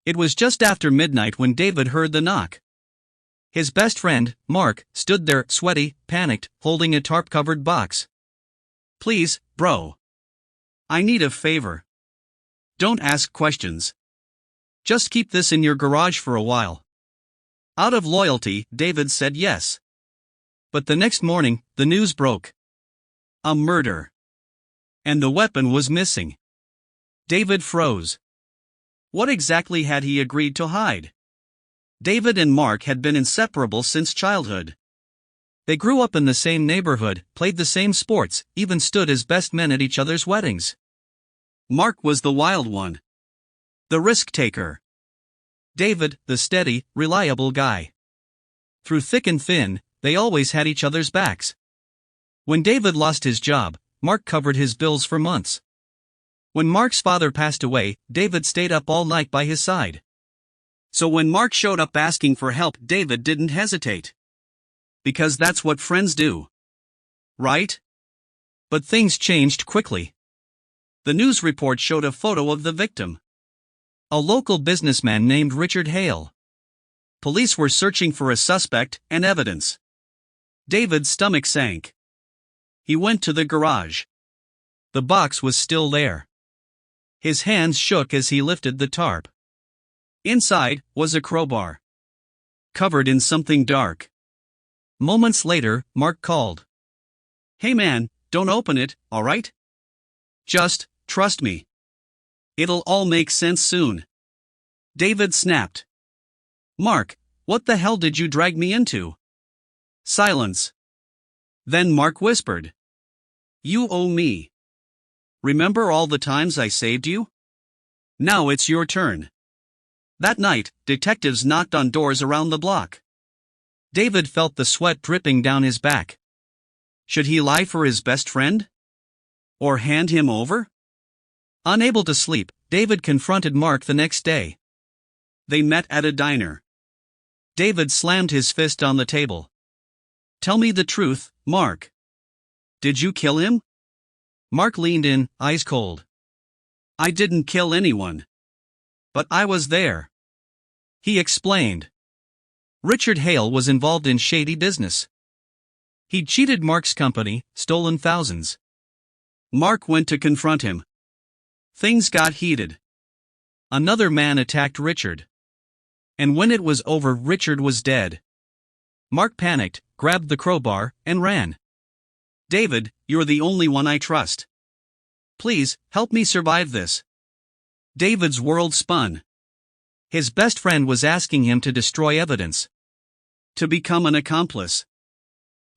It was just after midnight when David heard the knock. His best friend, Mark, stood there, sweaty, panicked, holding a tarp-covered box. "Please, bro. I need a favor. Don't ask questions. Just keep this in your garage for a while." Out of loyalty, David said yes. But the next morning, the news broke. A murder. And the weapon was missing. David froze. What exactly had he agreed to hide? David and Mark had been inseparable since childhood. They grew up in the same neighborhood, played the same sports, even stood as best men at each other's weddings. Mark was the wild one. The risk-taker. David, the steady, reliable guy. Through thick and thin, they always had each other's backs. When David lost his job, Mark covered his bills for months. When Mark's father passed away, David stayed up all night by his side. So when Mark showed up asking for help, David didn't hesitate. Because that's what friends do. Right? But things changed quickly. The news report showed a photo of the victim. A local businessman named Richard Hale. Police were searching for a suspect and evidence. David's stomach sank. He went to the garage. The box was still there. His hands shook as he lifted the tarp. Inside was a crowbar. Covered in something dark. Moments later, Mark called. "Hey man, don't open it, alright? Just, trust me. It'll all make sense soon." David snapped. "Mark, what the hell did you drag me into?" Silence. Then Mark whispered. "You owe me. Remember all the times I saved you? Now it's your turn." That night, detectives knocked on doors around the block. David felt the sweat dripping down his back. Should he lie for his best friend? Or hand him over? Unable to sleep, David confronted Mark the next day. They met at a diner. David slammed his fist on the table. "Tell me the truth, Mark. Did you kill him?" Mark leaned in, eyes cold. "I didn't kill anyone. But I was there." He explained. Richard Hale was involved in shady business. He'd cheated Mark's company, stolen thousands. Mark went to confront him. Things got heated. Another man attacked Richard. And when it was over, Richard was dead. Mark panicked, grabbed the crowbar, and ran. "David, you're the only one I trust. Please, help me survive this." David's world spun. His best friend was asking him to destroy evidence. To become an accomplice.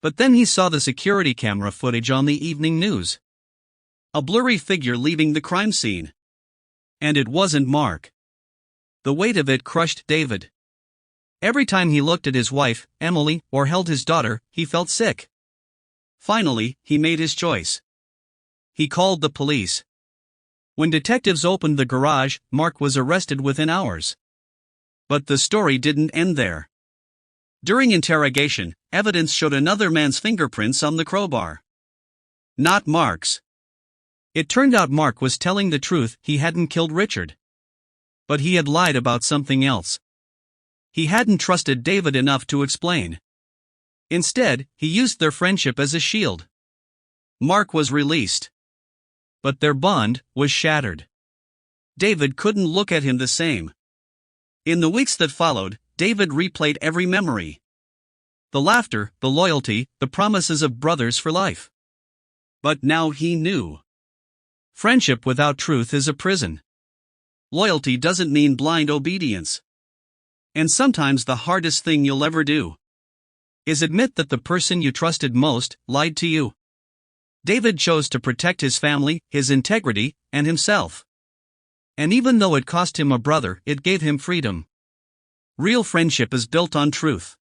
But then he saw the security camera footage on the evening news. A blurry figure leaving the crime scene. And it wasn't Mark. The weight of it crushed David. Every time he looked at his wife, Emily, or held his daughter, he felt sick. Finally, he made his choice. He called the police. When detectives opened the garage, Mark was arrested within hours. But the story didn't end there. During interrogation, evidence showed another man's fingerprints on the crowbar. Not Mark's. It turned out Mark was telling the truth, he hadn't killed Richard. But he had lied about something else. He hadn't trusted David enough to explain. Instead, he used their friendship as a shield. Mark was released. But their bond was shattered. David couldn't look at him the same. In the weeks that followed, David replayed every memory. The laughter, the loyalty, the promises of brothers for life. But now he knew. Friendship without truth is a prison. Loyalty doesn't mean blind obedience. And sometimes the hardest thing you'll ever do is admit that the person you trusted most lied to you. David chose to protect his family, his integrity, and himself. And even though it cost him a brother, it gave him freedom. Real friendship is built on truth.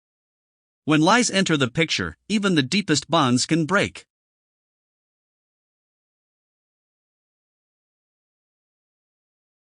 When lies enter the picture, even the deepest bonds can break.